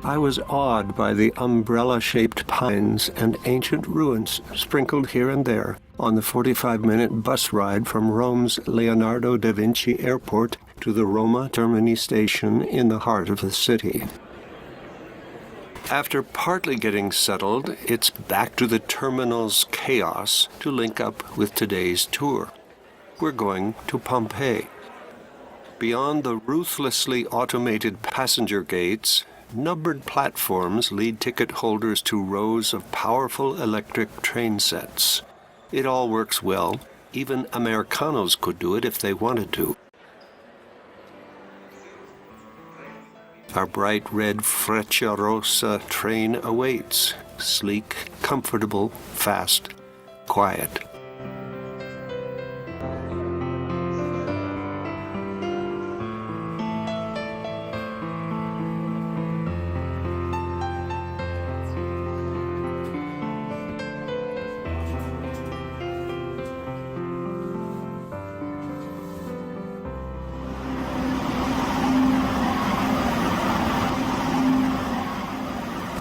I was awed by the umbrella-shaped pines and ancient ruins sprinkled here and there on the 45-minute bus ride from Rome's Leonardo da Vinci Airport to the Roma Termini station in the heart of the city. After partly getting settled, it's back to the terminal's chaos to link up with today's tour. We're going to Pompeii. Beyond the ruthlessly automated passenger gates, numbered platforms lead ticket holders to rows of powerful electric train sets. It all works well. Even Americanos could do it if they wanted to. Our bright red Frecciarossa train awaits. Sleek, comfortable, fast, quiet.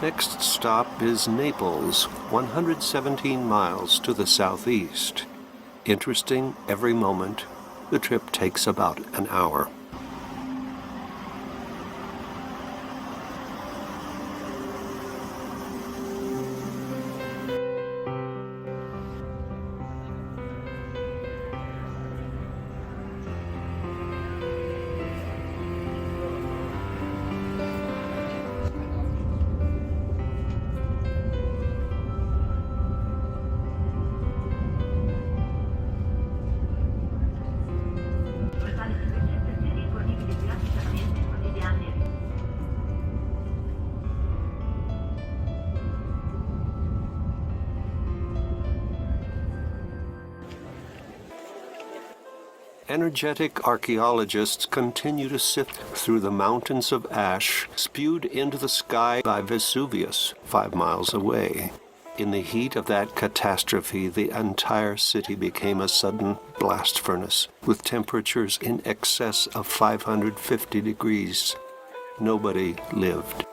Next stop is Naples, 117 miles to the southeast. Interesting every moment. The trip takes about an hour. Energetic archaeologists continue to sift through the mountains of ash spewed into the sky by Vesuvius 5 miles away. In the heat of that catastrophe, the entire city became a sudden blast furnace, with temperatures in excess of 550 degrees. Nobody lived.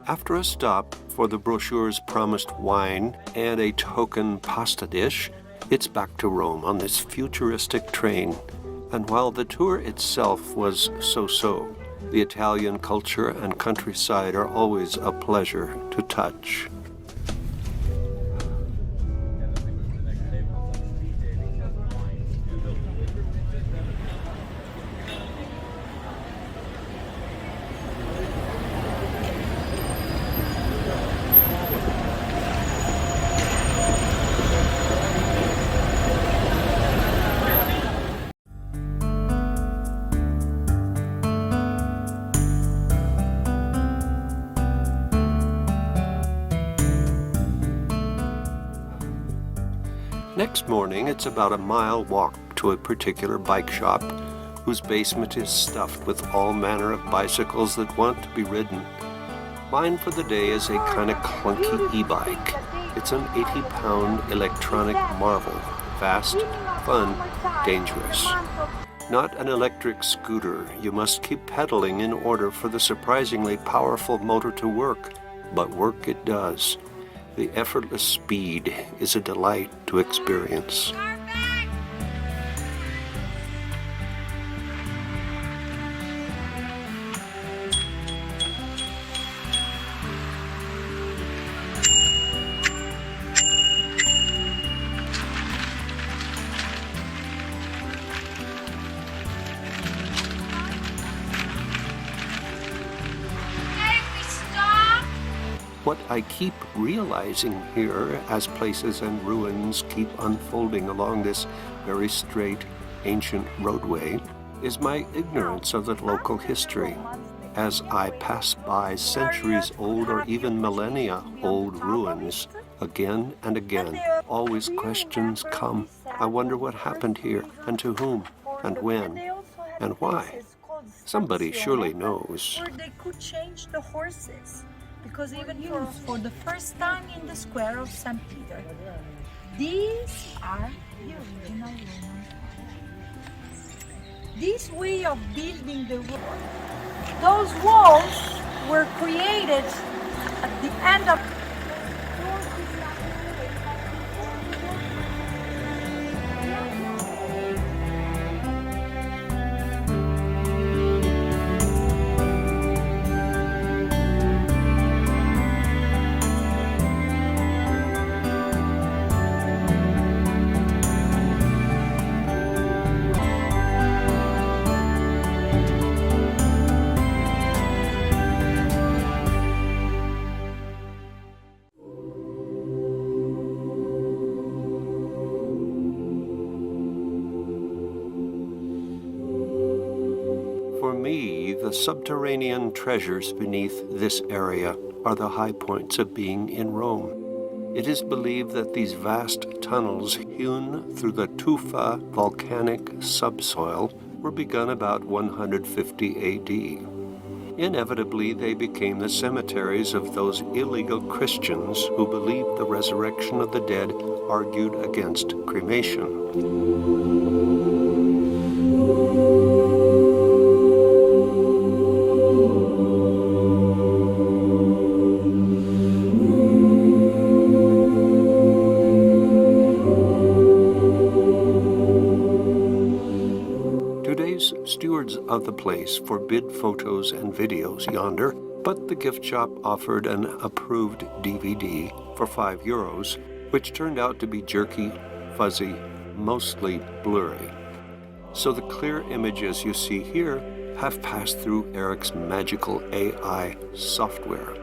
After a stop for the brochure's promised wine and a token pasta dish, it's back to Rome on this futuristic train. And while the tour itself was so-so, the Italian culture and countryside are always a pleasure to touch. Next morning, it's about a mile walk to a particular bike shop, whose basement is stuffed with all manner of bicycles that want to be ridden. Mine for the day is a kind of clunky e-bike. It's an 80-pound electronic marvel. Fast, fun, dangerous. Not an electric scooter. You must keep pedaling in order for the surprisingly powerful motor to work. But work it does. The effortless speed is a delight to experience. What I keep realizing here as places and ruins keep unfolding along this very straight, ancient roadway is my ignorance of the local history. As I pass by centuries-old or even millennia-old ruins, again and again, always questions come. I wonder what happened here, and to whom, and when, and why. Somebody surely knows. Or they could change the horses, because even for the first time in the square of St. Peter, these are the original Roman. This way of building the wall, those walls were created at the end of For me, the subterranean treasures beneath this area are the high points of being in Rome. It is believed that these vast tunnels hewn through the tufa volcanic subsoil were begun about 150 AD. Inevitably, they became the cemeteries of those illegal Christians who believed the resurrection of the dead argued against cremation. Today's stewards of the place forbid photos and videos yonder, but the gift shop offered an approved DVD for €5, which turned out to be jerky, fuzzy, mostly blurry. So the clear images you see here have passed through Eric's magical AI software.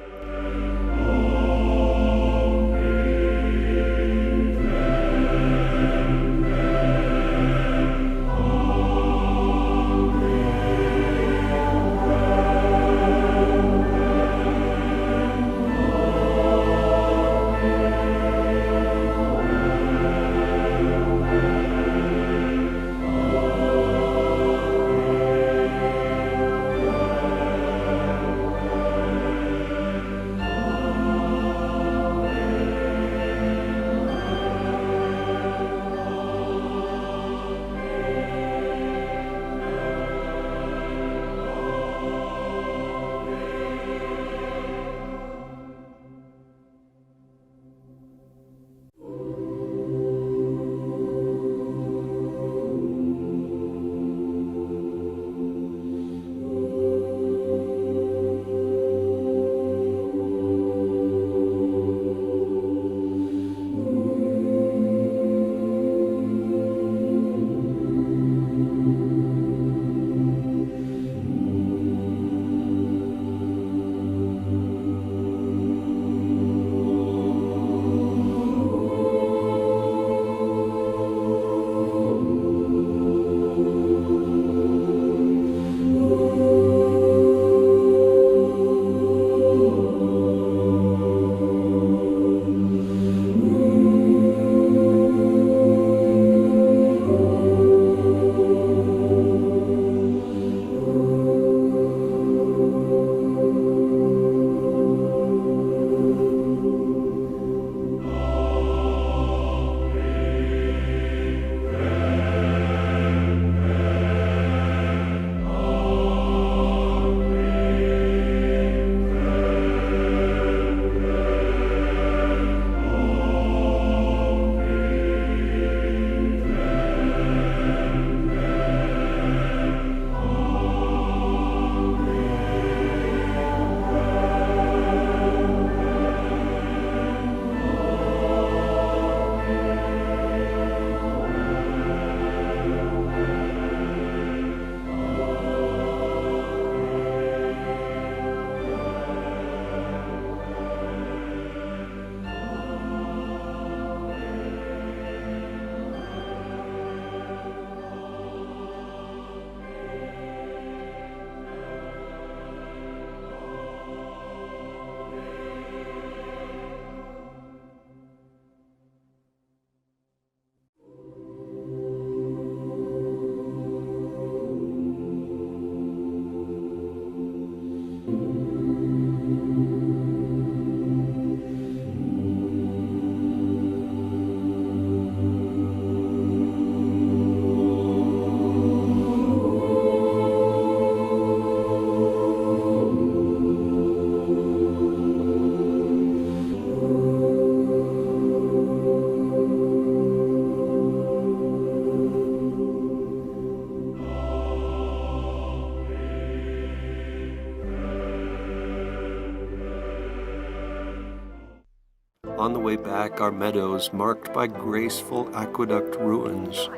On the way back are meadows marked by graceful aqueduct ruins.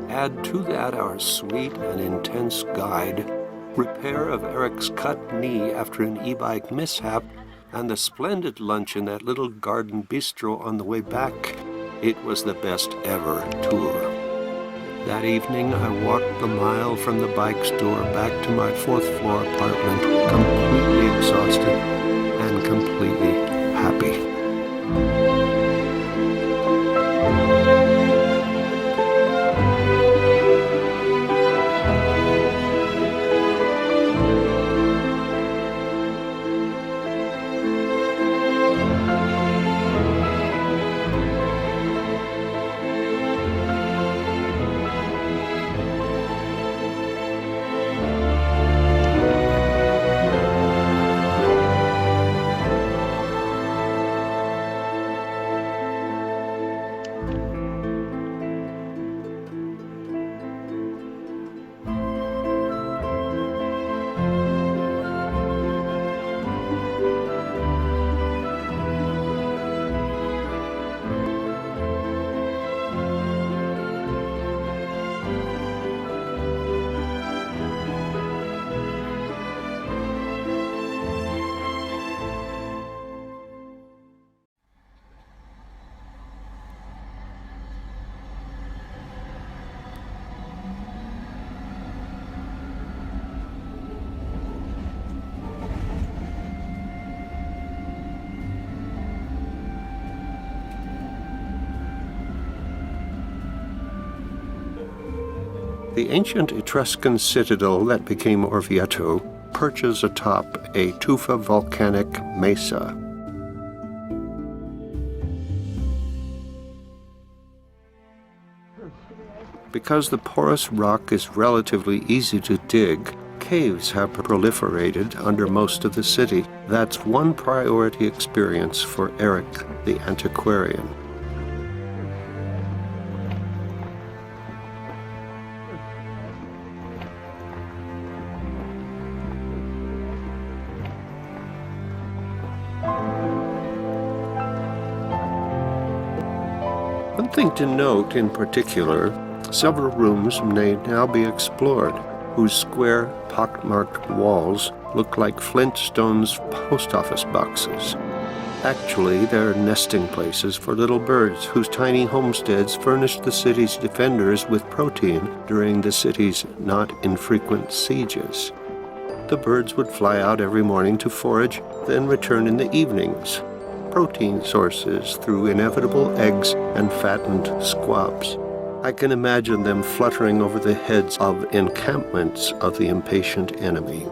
Add to that our sweet and intense guide, repair of Eric's cut knee after an e-bike mishap, and the splendid lunch in that little garden bistro on the way back. It was the best ever tour. That evening, I walked the mile from the bike store back to my 4th floor apartment, completely exhausted and completely happy. The ancient Etruscan citadel that became Orvieto perches atop a tufa volcanic mesa. Because the porous rock is relatively easy to dig, caves have proliferated under most of the city. That's one priority experience for Eric the antiquarian. One thing to note in particular, several rooms may now be explored, whose square, pockmarked walls look like Flintstone's post office boxes. Actually, they're nesting places for little birds whose tiny homesteads furnished the city's defenders with protein during the city's not infrequent sieges. The birds would fly out every morning to forage, then return in the evenings. Protein sources through inevitable eggs and fattened squabs. I can imagine them fluttering over the heads of encampments of the impatient enemy.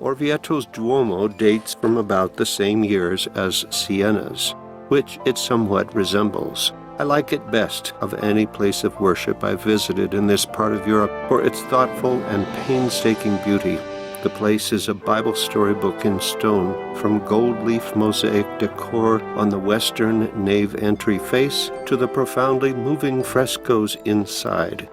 Orvieto's Duomo dates from about the same years as Siena's, which it somewhat resembles. I like it best of any place of worship I visited in this part of Europe for its thoughtful and painstaking beauty. The place is a Bible storybook in stone, from gold leaf mosaic decor on the western nave entry face to the profoundly moving frescoes inside.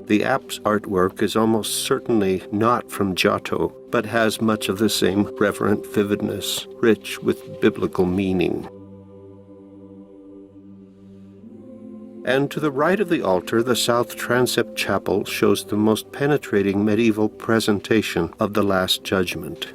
The app's artwork is almost certainly not from Giotto, but has much of the same reverent vividness, rich with biblical meaning. And to the right of the altar, the south transept chapel shows the most penetrating medieval presentation of the Last Judgment.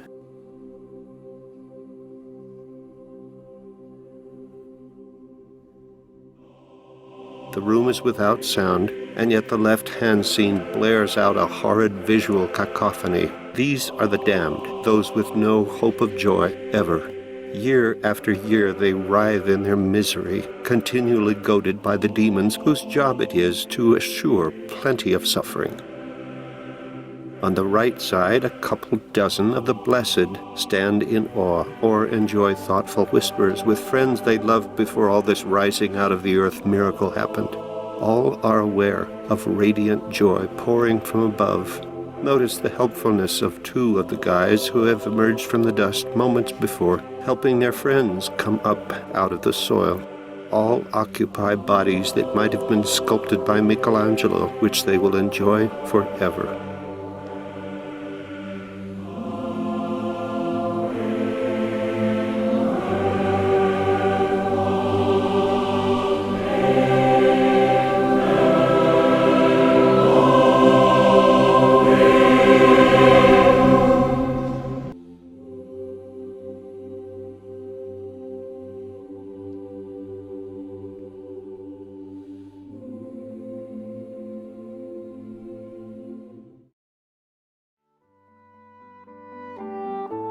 The room is without sound, and yet the left-hand scene blares out a horrid visual cacophony. These are the damned, those with no hope of joy ever. Year after year they writhe in their misery, continually goaded by the demons whose job it is to assure plenty of suffering. On the right side, a couple dozen of the blessed stand in awe or enjoy thoughtful whispers with friends they loved before all this rising out of the earth miracle happened. All are aware of radiant joy pouring from above. Notice the helpfulness of two of the guys who have emerged from the dust moments before, helping their friends come up out of the soil. All occupy bodies that might have been sculpted by Michelangelo, which they will enjoy forever.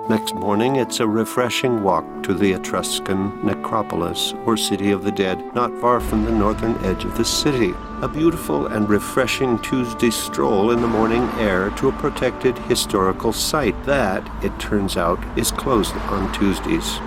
Next morning, it's a refreshing walk to the Etruscan necropolis, or City of the Dead, not far from the northern edge of the city. A beautiful and refreshing Tuesday stroll in the morning air to a protected historical site that, it turns out, is closed on Tuesdays.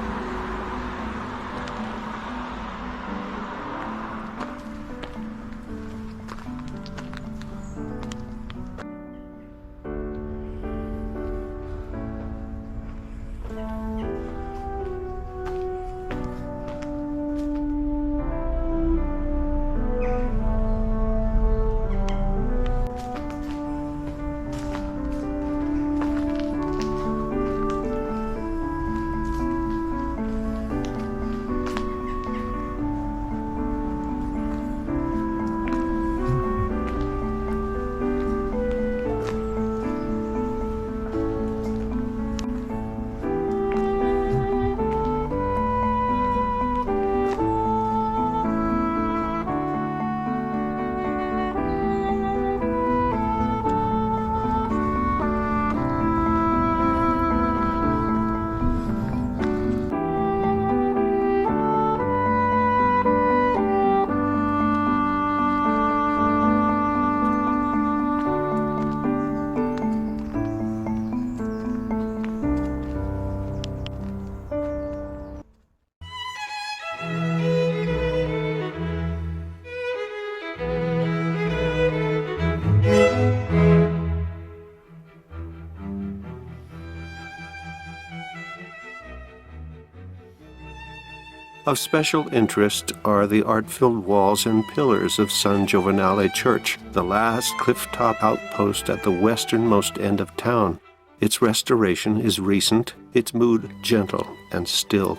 Of special interest are the art-filled walls and pillars of San Giovanale Church, the last cliff-top outpost at the westernmost end of town. Its restoration is recent, its mood gentle and still.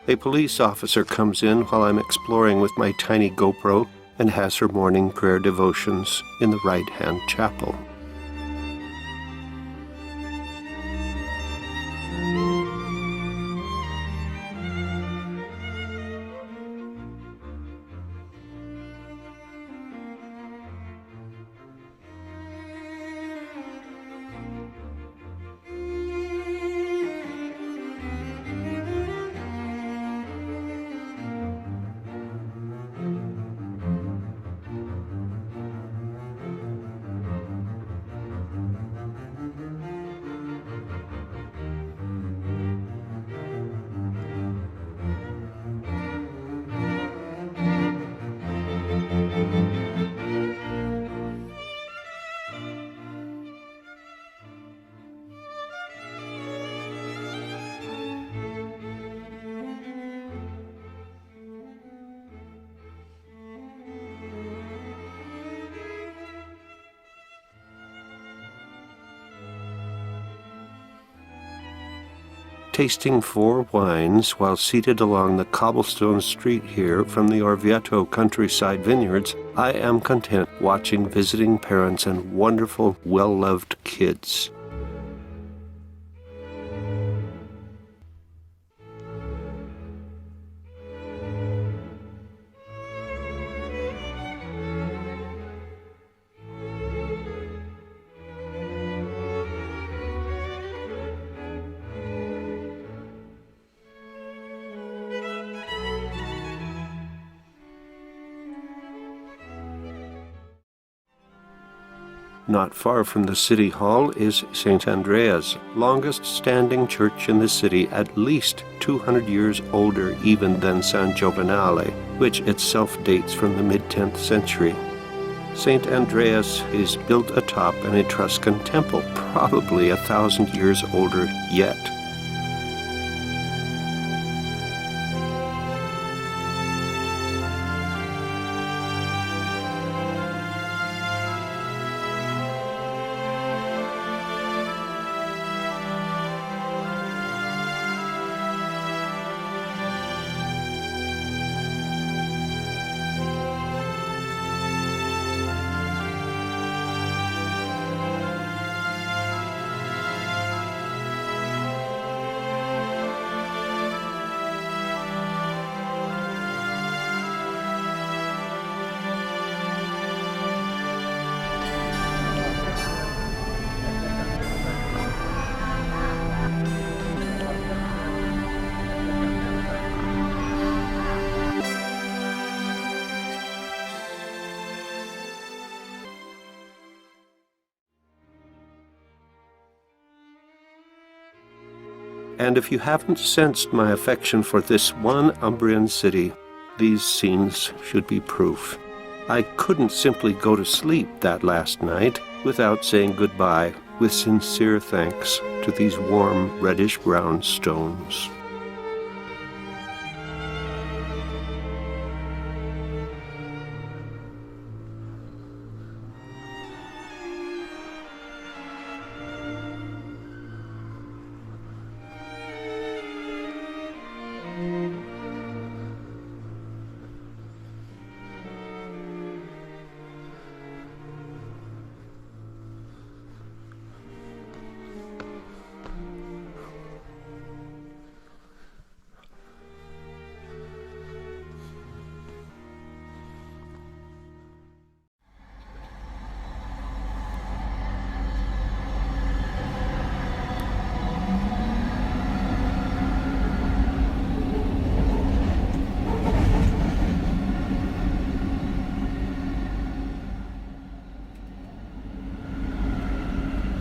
A police officer comes in while I'm exploring with my tiny GoPro and has her morning prayer devotions in the right-hand chapel. tasting 4 wines while seated along the cobblestone street here from the Orvieto countryside vineyards, I am content watching visiting parents and wonderful, well-loved kids. Not far from the city hall is St. Andrea's, longest-standing church in the city, at least 200 years older even than San Giovanale, which itself dates from the mid-10th century. St. Andreas is built atop an Etruscan temple, probably 1,000 years older yet. And if you haven't sensed my affection for this one Umbrian city, these scenes should be proof. I couldn't simply go to sleep that last night without saying goodbye with sincere thanks to these warm reddish-brown stones.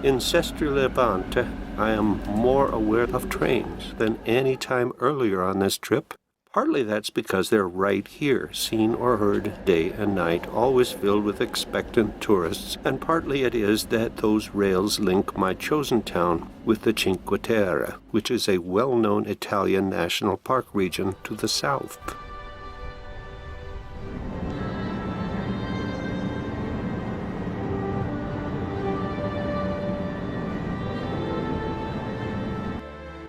In Sestri Levante, I am more aware of trains than any time earlier on this trip. Partly that's because they're right here, seen or heard day and night, always filled with expectant tourists, and partly it is that those rails link my chosen town with the Cinque Terre, which is a well-known Italian national park region to the south.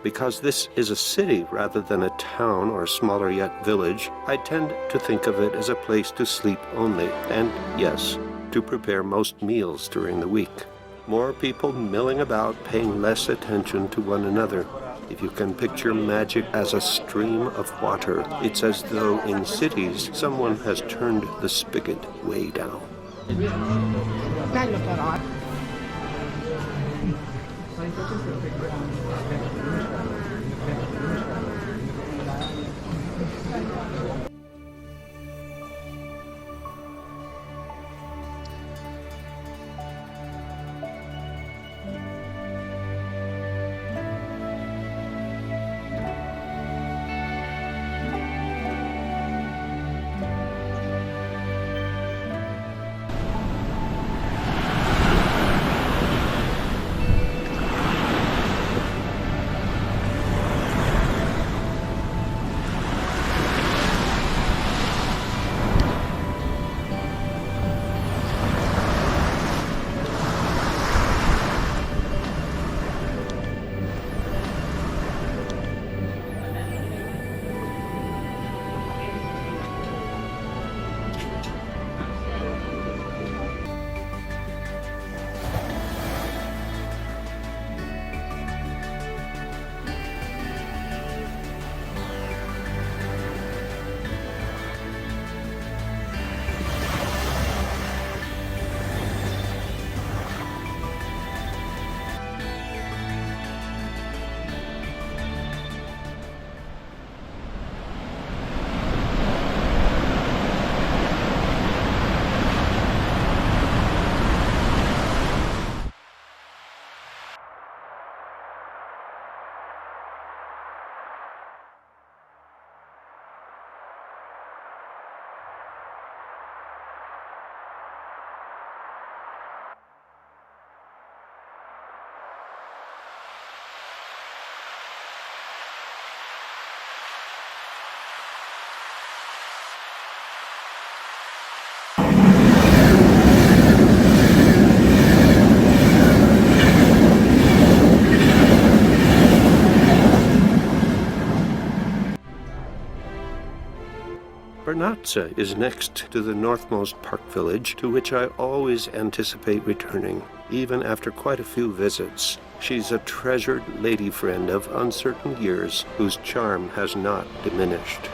Because this is a city rather than a town or smaller yet village, I tend to think of it as a place to sleep only, and yes, to prepare most meals during the week. More people milling about, paying less attention to one another. If you can picture magic as a stream of water, it's as though in cities someone has turned the spigot way down. Vernazza is next to the northmost park village, to which I always anticipate returning, even after quite a few visits. She's a treasured lady friend of uncertain years whose charm has not diminished.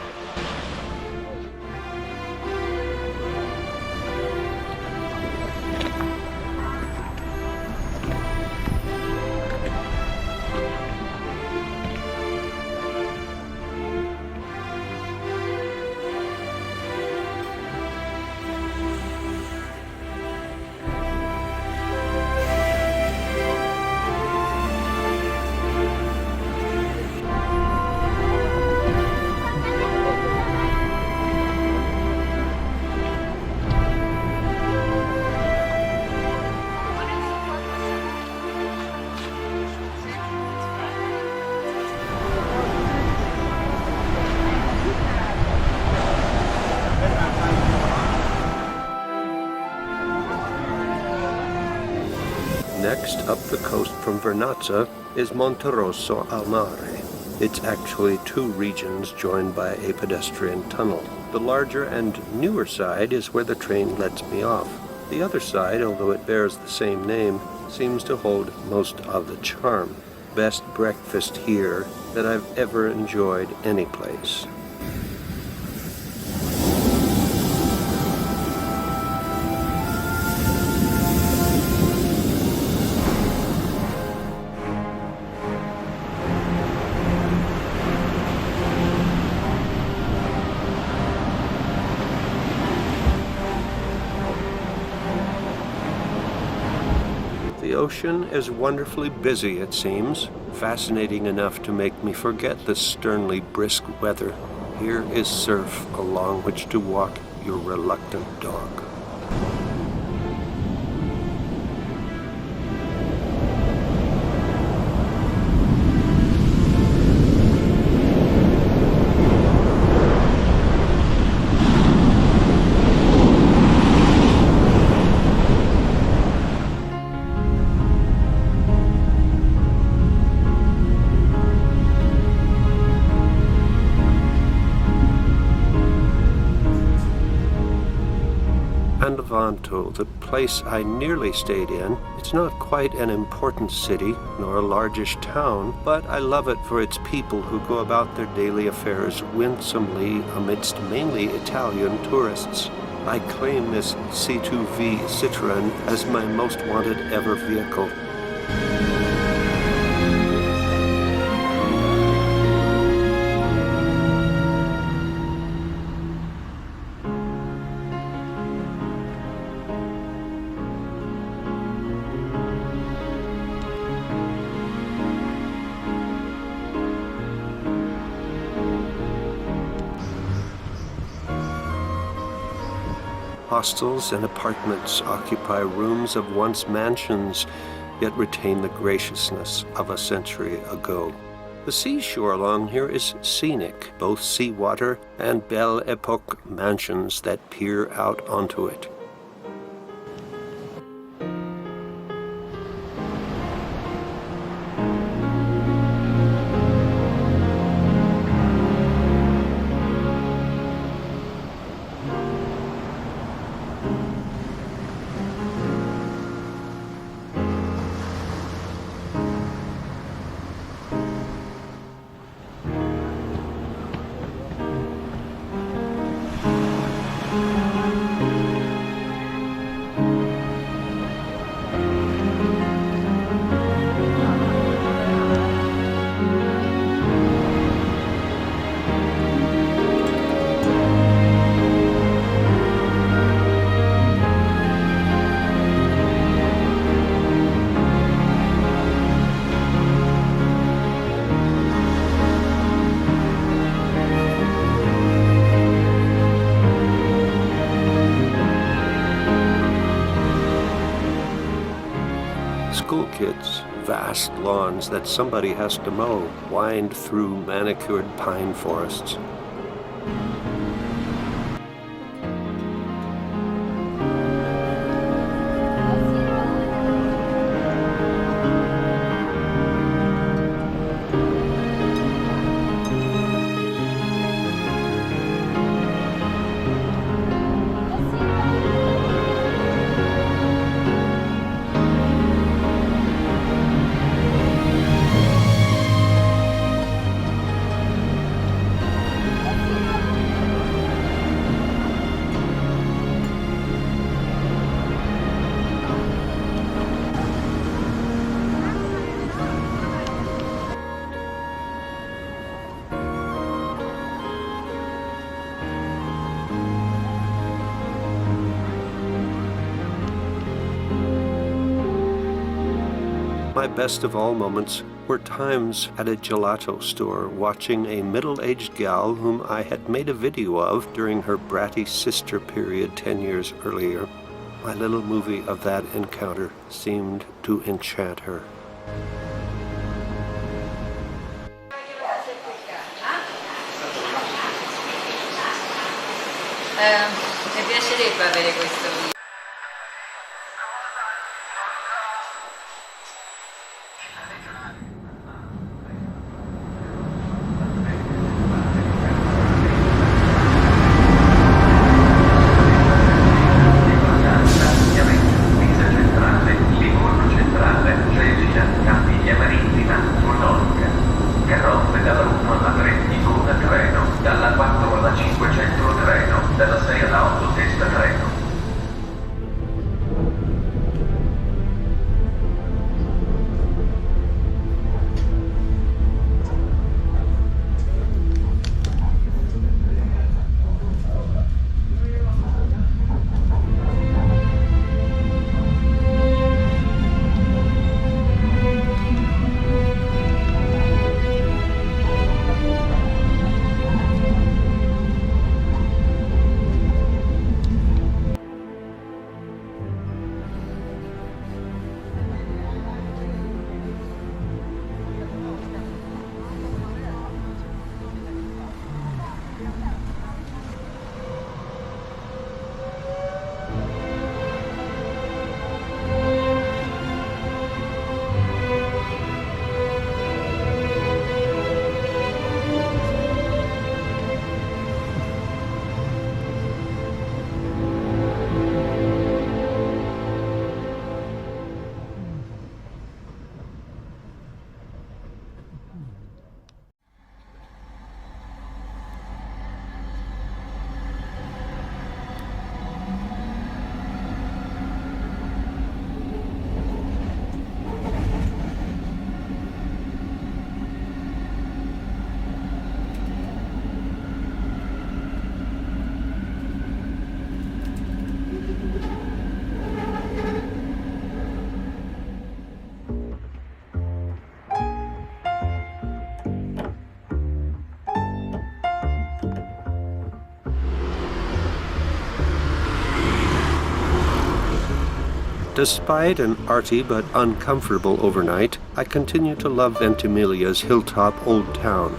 Next up the coast from Vernazza is Monterosso al Mare. It's actually two regions joined by a pedestrian tunnel. The larger and newer side is where the train lets me off. The other side, although it bears the same name, seems to hold most of the charm. Best breakfast here that I've ever enjoyed any place. The ocean is wonderfully busy, it seems, fascinating enough to make me forget the sternly brisk weather. Here is surf along which to walk your reluctant dog. And Avignon, the place I nearly stayed in. It's not quite an important city, nor a largish town, but I love it for its people who go about their daily affairs winsomely amidst mainly Italian tourists. I claim this C2V Citroën as my most wanted ever vehicle. Hostels and apartments occupy rooms of once mansions, yet retain the graciousness of a century ago. The seashore along here is scenic, both seawater and Belle Epoque mansions that peer out onto it. School kids, vast lawns that somebody has to mow, wind through manicured pine forests. My best of all moments were times at a gelato store watching a middle-aged gal whom I had made a video of during her bratty sister period 10 years earlier. My little movie of that encounter seemed to enchant her. Mi piacerebbe avere questo video. Despite an arty but uncomfortable overnight, I continue to love Ventimiglia's hilltop old town.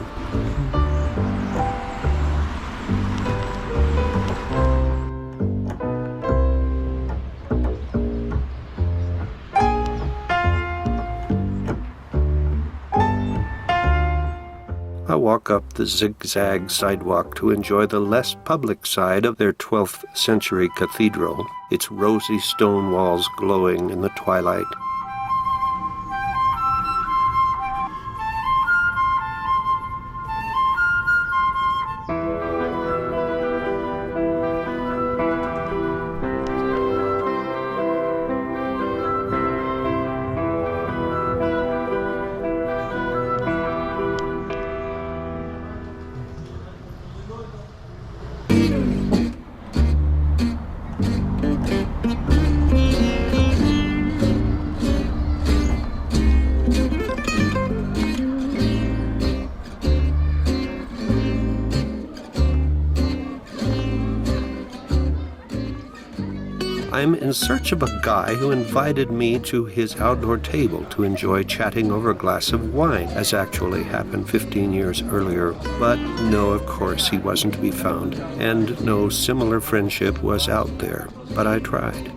I walk up the zigzag sidewalk to enjoy the less public side of their 12th century cathedral, its rosy stone walls glowing in the twilight. I'm in search of a guy who invited me to his outdoor table to enjoy chatting over a glass of wine, as actually happened 15 years earlier. But no, of course, he wasn't to be found, and no similar friendship was out there. But I tried.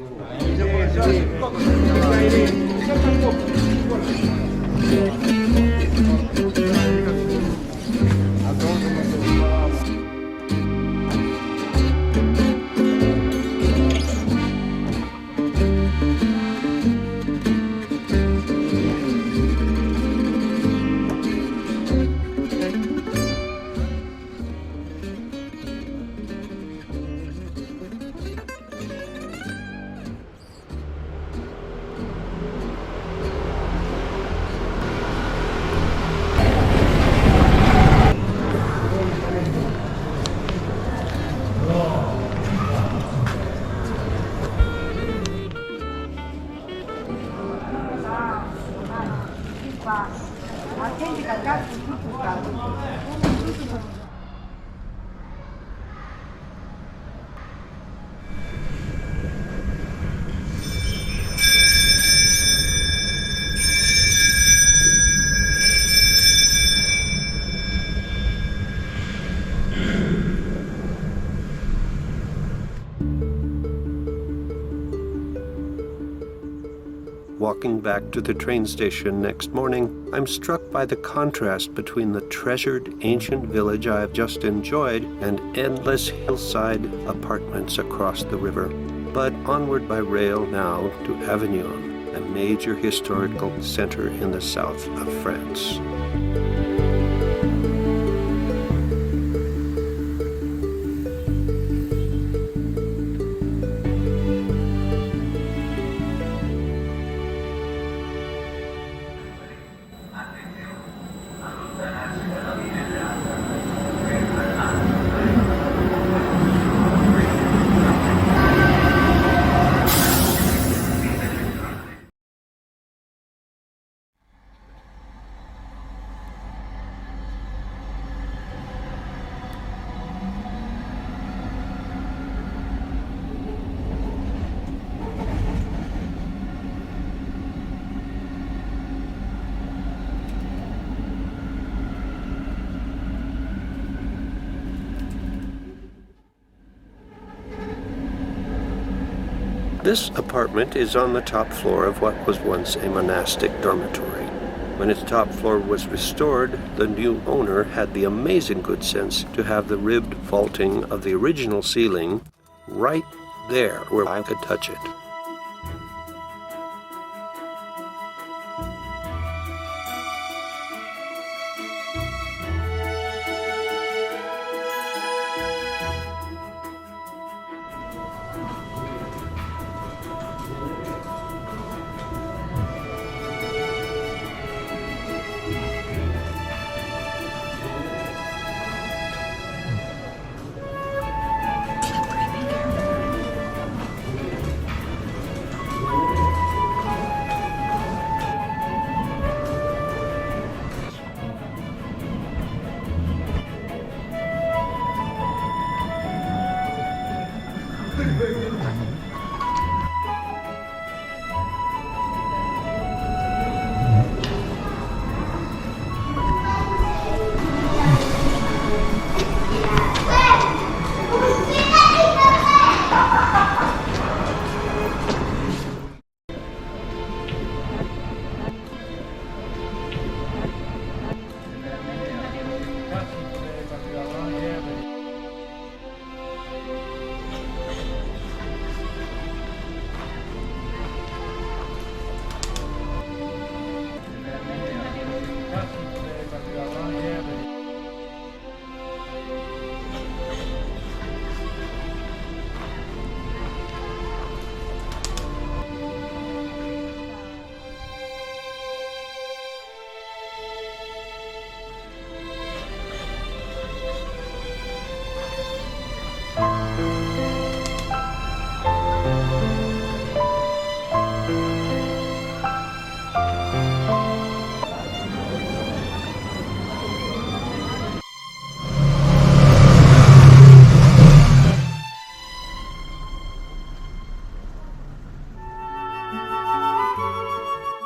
Walking back to the train station next morning, I'm struck by the contrast between the treasured ancient village I have just enjoyed and endless hillside apartments across the river. But onward by rail now to Avignon, a major historical center in the south of France. This apartment is on the top floor of what was once a monastic dormitory. When its top floor was restored, the new owner had the amazing good sense to have the ribbed vaulting of the original ceiling right there where I could touch it.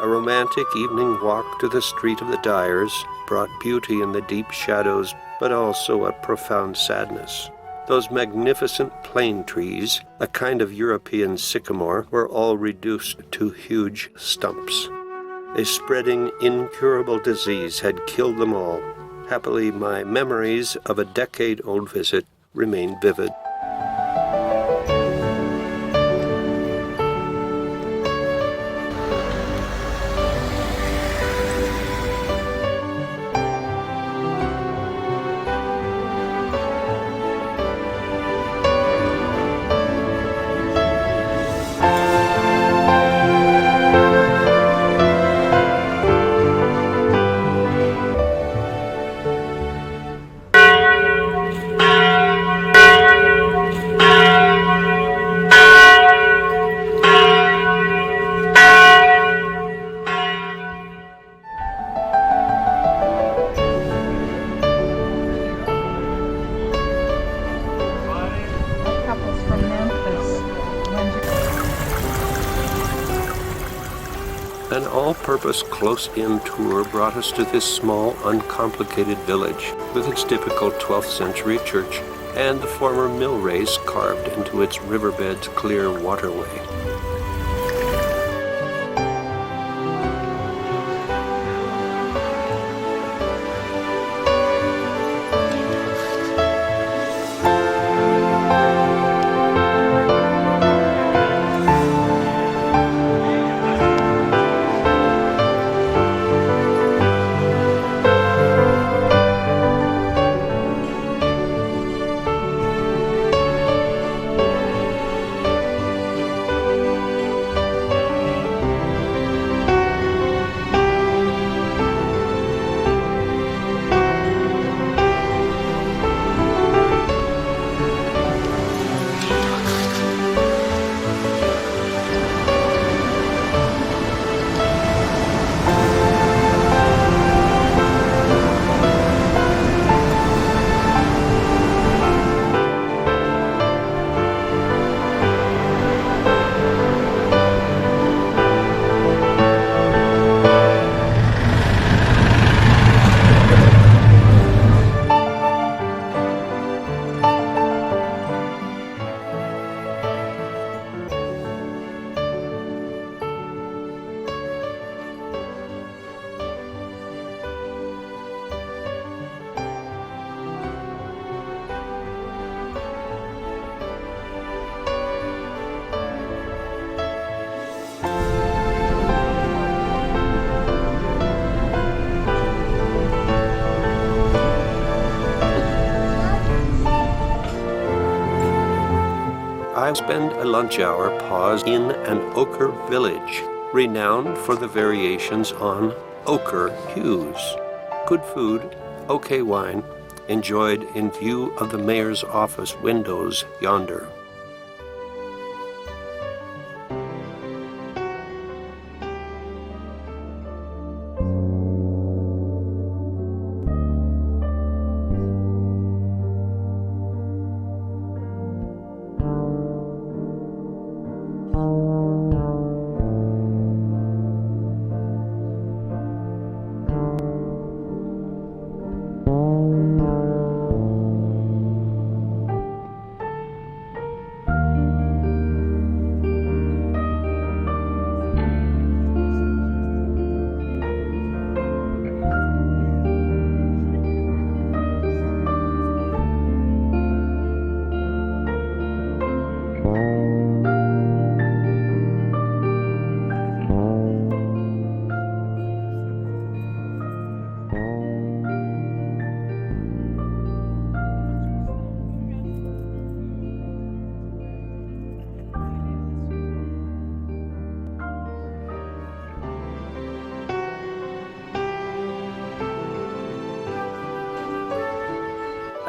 A romantic evening walk to the Street of the Dyers brought beauty in the deep shadows, but also a profound sadness. Those magnificent plane trees, a kind of European sycamore, were all reduced to huge stumps. A spreading, incurable disease had killed them all. Happily, my memories of a decade-old visit remain vivid. An all-purpose close-in tour brought us to this small, uncomplicated village with its typical 12th century church and the former mill race carved into its riverbed's clear waterway. I spend a lunch hour pause in an ochre village, renowned for the variations on ochre hues. Good food, okay wine, enjoyed in view of the mayor's office windows yonder.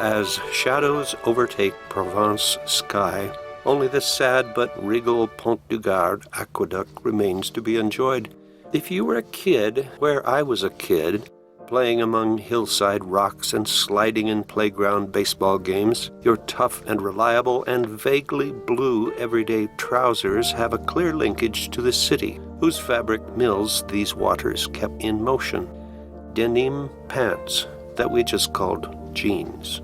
As shadows overtake Provence sky, only the sad but regal Pont du Gard aqueduct remains to be enjoyed. If you were a kid where I was a kid, playing among hillside rocks and sliding in playground baseball games, your tough and reliable and vaguely blue everyday trousers have a clear linkage to the city, whose fabric mills these waters kept in motion. Denim pants that we just called jeans.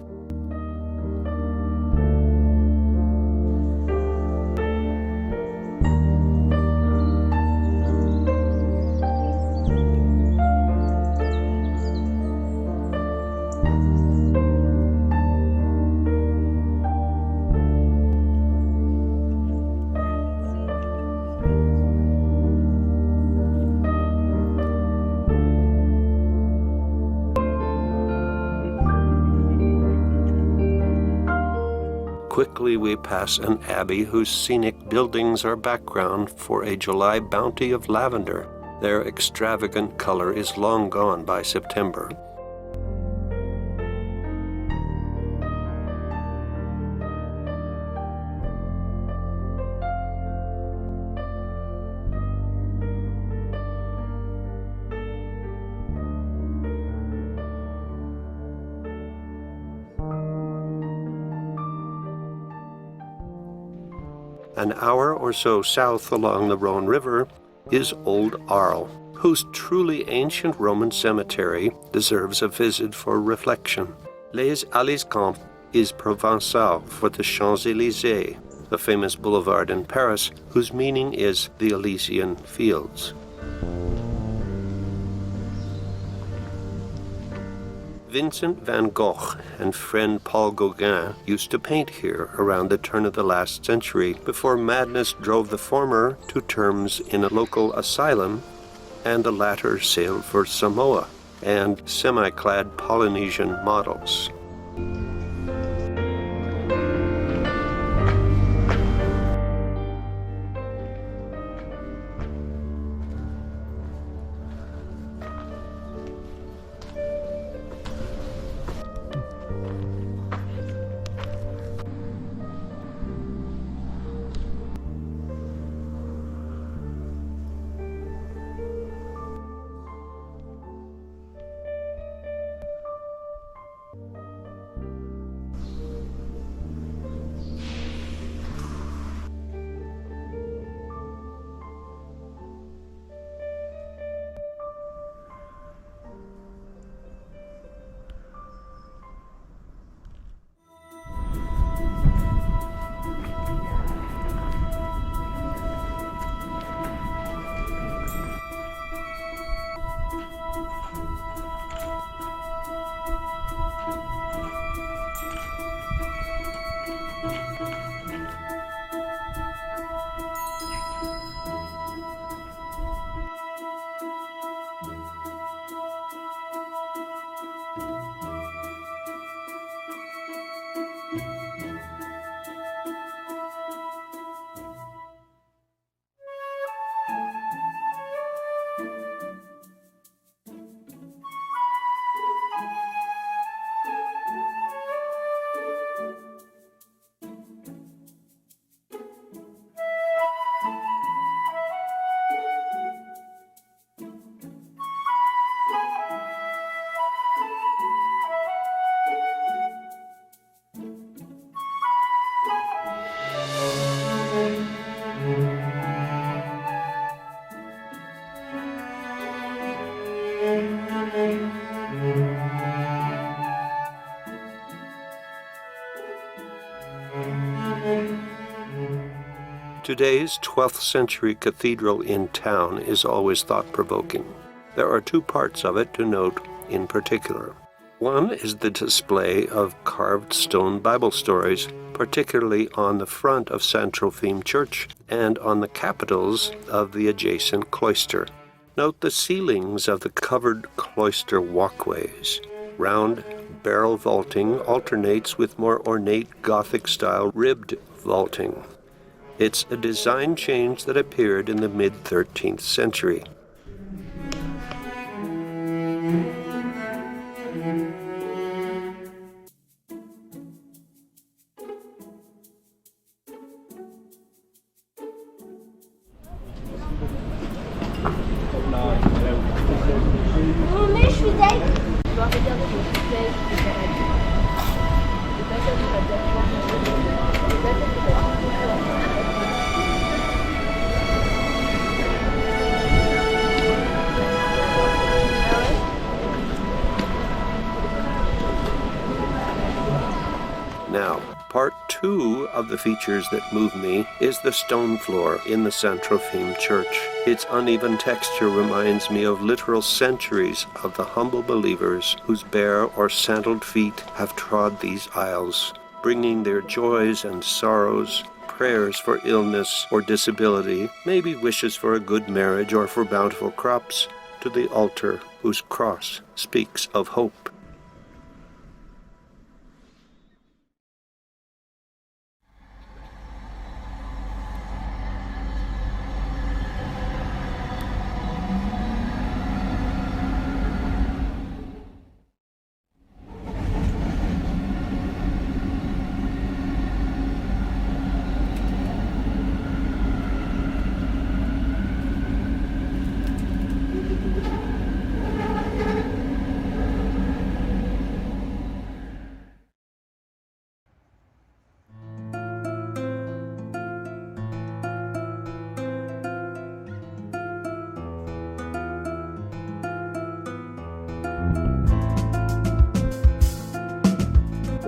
Quickly we pass an abbey whose scenic buildings are background for a July bounty of lavender. Their extravagant color is long gone by September. An hour or so south along the Rhone River, is Old Arles, whose truly ancient Roman cemetery deserves a visit for reflection. Les Aliscamps is Provençal for the Champs-Élysées, the famous boulevard in Paris, whose meaning is the Elysian Fields. Vincent van Gogh and friend Paul Gauguin used to paint here around the turn of the last century before madness drove the former to terms in a local asylum and the latter sailed for Samoa and semi-clad Polynesian models. Today's 12th century cathedral in town is always thought-provoking. There are two parts of it to note in particular. One is the display of carved stone Bible stories, particularly on the front of San Trophime Church and on the capitals of the adjacent cloister. Note the ceilings of the covered cloister walkways. Round barrel vaulting alternates with more ornate Gothic-style ribbed vaulting. It's a design change that appeared in the mid-13th century. Now, part two of the features that move me is the stone floor in the San Trophime Church. Its uneven texture reminds me of literal centuries of the humble believers whose bare or sandaled feet have trod these aisles, bringing their joys and sorrows, prayers for illness or disability, maybe wishes for a good marriage or for bountiful crops, to the altar whose cross speaks of hope.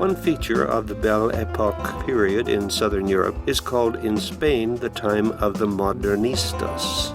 One feature of the Belle Époque period in southern Europe is called in Spain the time of the Modernistas.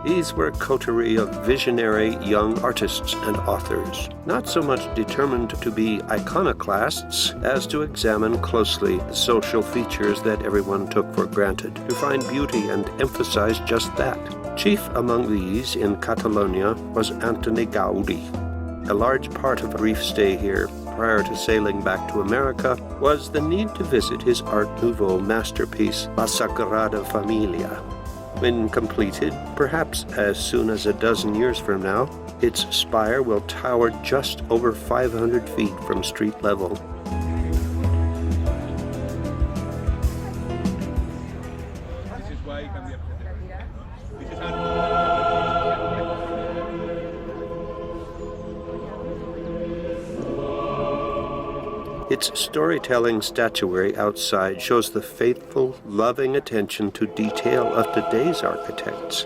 These were a coterie of visionary young artists and authors, not so much determined to be iconoclasts as to examine closely the social features that everyone took for granted, to find beauty and emphasize just that. Chief among these in Catalonia was Antoni Gaudí. A large part of a brief stay here, prior to sailing back to America, was the need to visit his Art Nouveau masterpiece, La Sagrada Familia. When completed, perhaps as soon as a dozen years from now, its spire will tower just over 500 feet from street level. Its storytelling statuary outside shows the faithful, loving attention to detail of today's architects.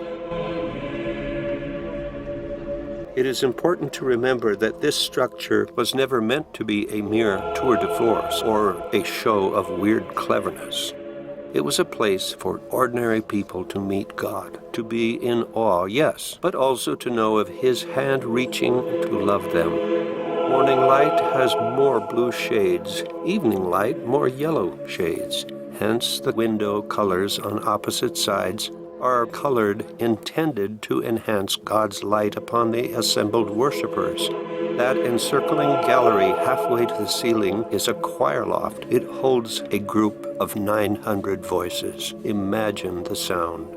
It is important to remember that this structure was never meant to be a mere tour de force or a show of weird cleverness. It was a place for ordinary people to meet God, to be in awe, yes, but also to know of His hand reaching to love them. Morning light has more blue shades, evening light more yellow shades. Hence the window colors on opposite sides are colored intended to enhance God's light upon the assembled worshipers. That encircling gallery halfway to the ceiling is a choir loft. It holds a group of 900 voices. Imagine the sound.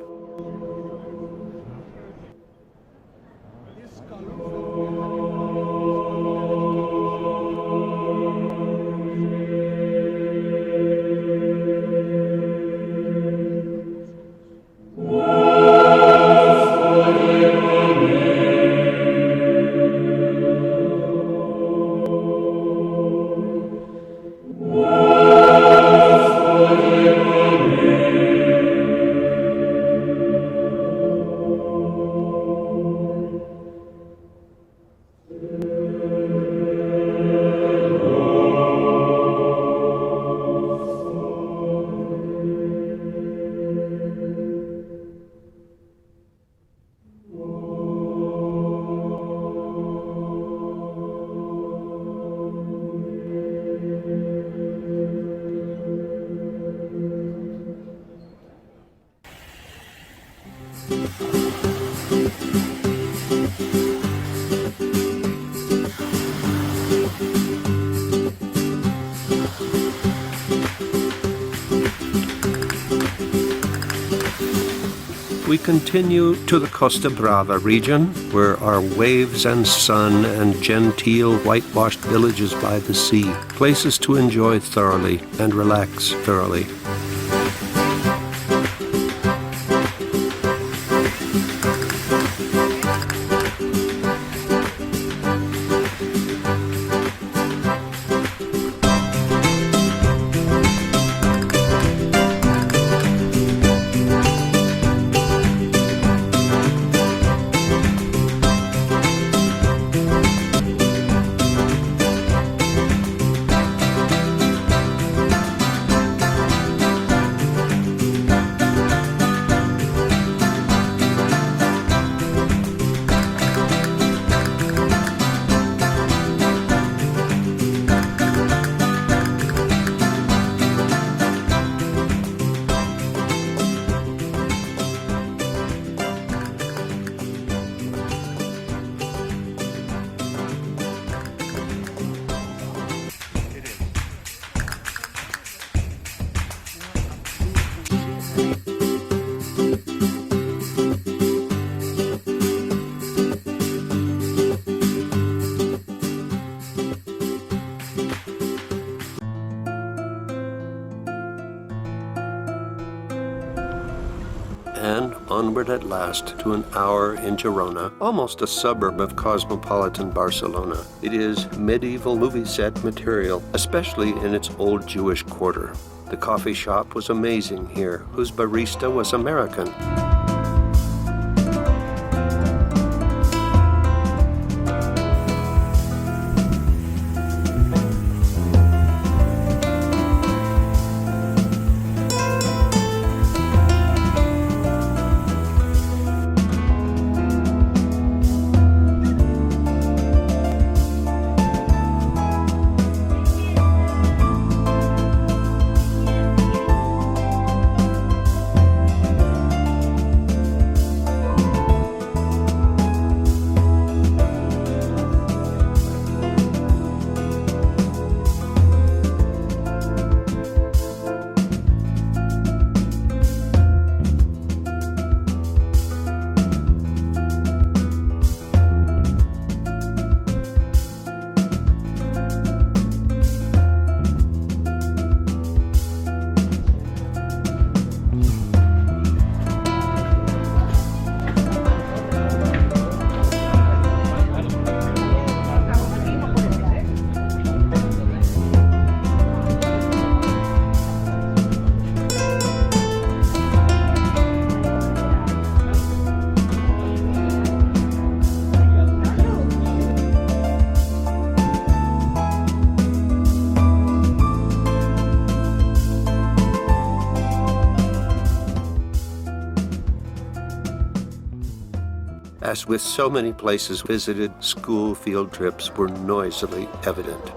We continue to the Costa Brava region, where are waves and sun and genteel whitewashed villages by the sea, places to enjoy thoroughly and relax thoroughly. And onward at last to an hour in Girona, almost a suburb of cosmopolitan Barcelona. It is medieval movie set material, especially in its old Jewish quarter. The coffee shop was amazing here, whose barista was American. As with so many places visited, school field trips were noisily evident.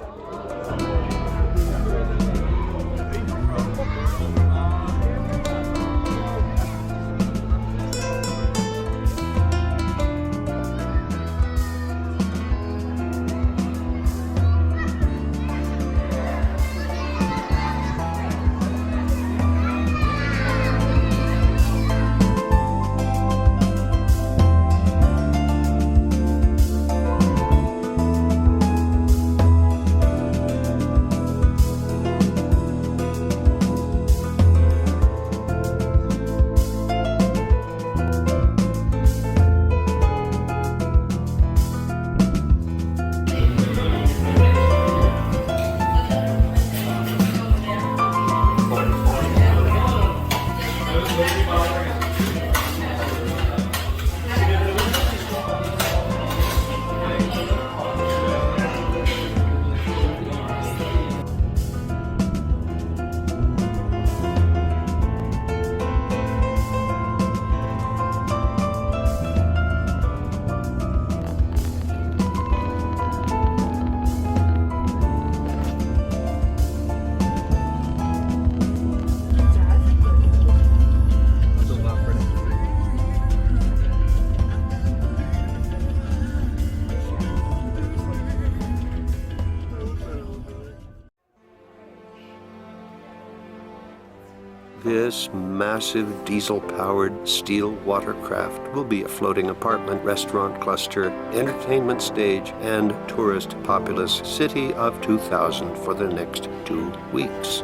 This massive diesel-powered steel watercraft will be a floating apartment, restaurant cluster, entertainment stage, and tourist populous city of 2,000 for the next 2 weeks.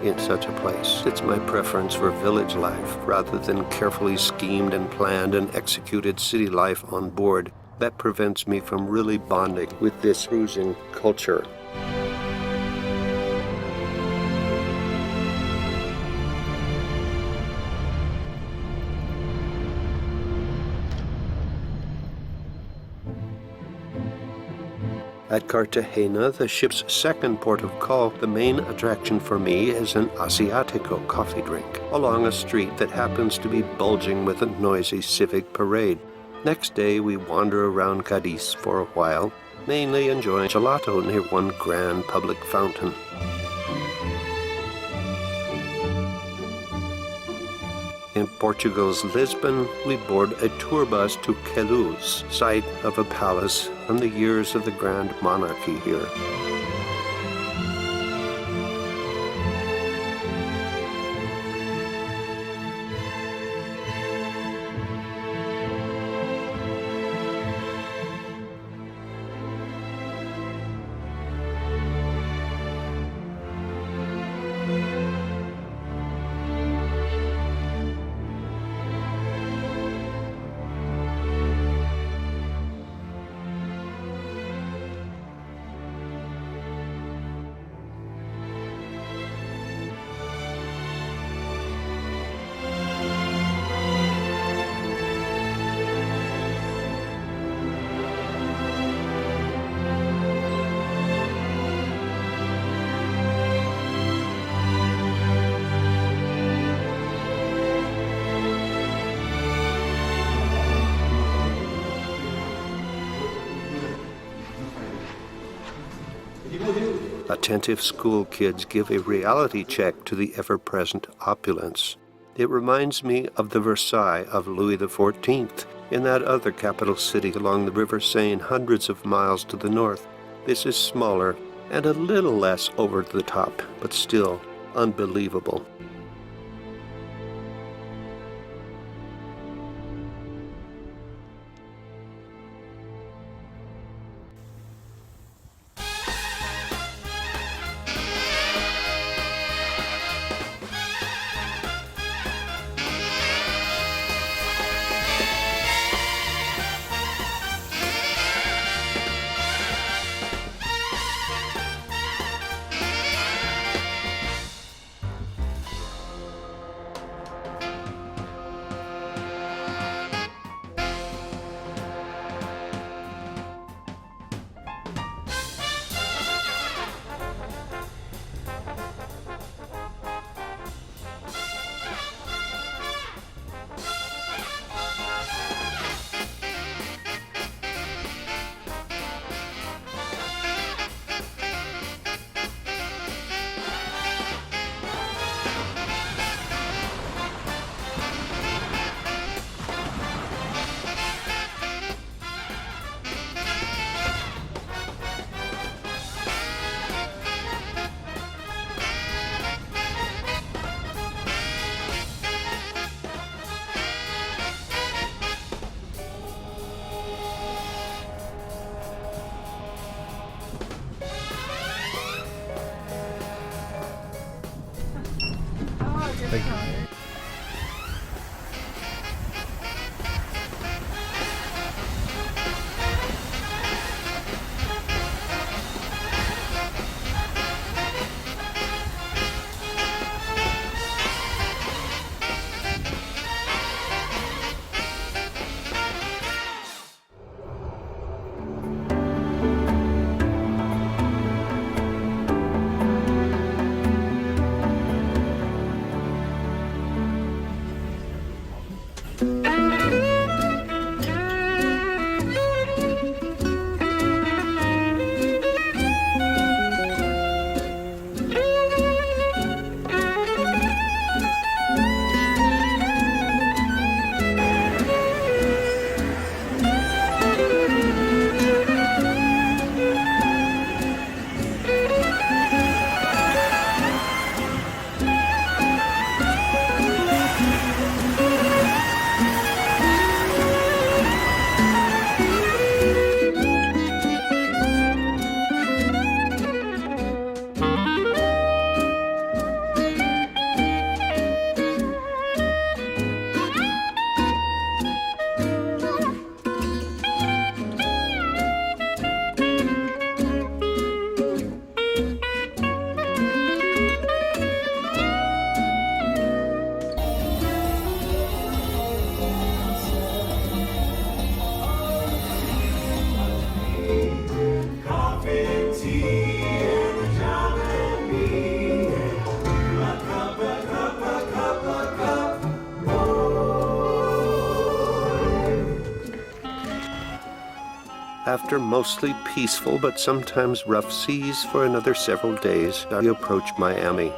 In such a place, it's my preference for village life rather than carefully schemed and planned and executed city life on board that prevents me from really bonding with this cruising culture. At Cartagena, the ship's second port of call, the main attraction for me is an Asiatico coffee drink along a street that happens to be bulging with a noisy civic parade. Next day, we wander around Cadiz for a while, mainly enjoying gelato near one grand public fountain. In Portugal's Lisbon, we board a tour bus to Queluz, site of a palace from the years of the Grand Monarchy here. Attentive school kids give a reality check to the ever-present opulence. It reminds me of the Versailles of Louis XIV, in that other capital city along the River Seine hundreds of miles to the north. This is smaller and a little less over the top, but still unbelievable. After mostly peaceful but sometimes rough seas for another several days, I approach Miami.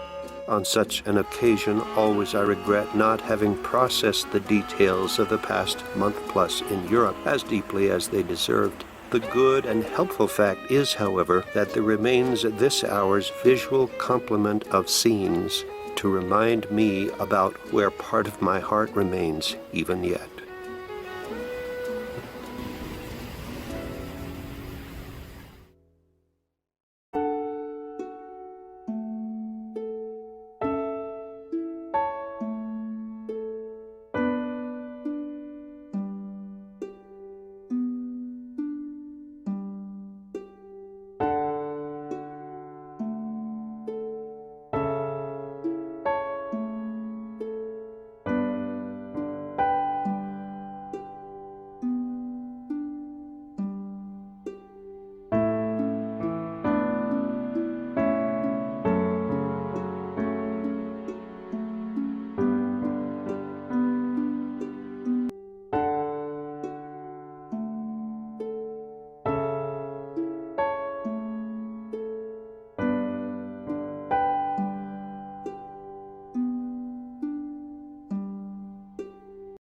On such an occasion, always I regret not having processed the details of the past month plus in Europe as deeply as they deserved. The good and helpful fact is, however, that there remains this hour's visual complement of scenes to remind me about where part of my heart remains even yet.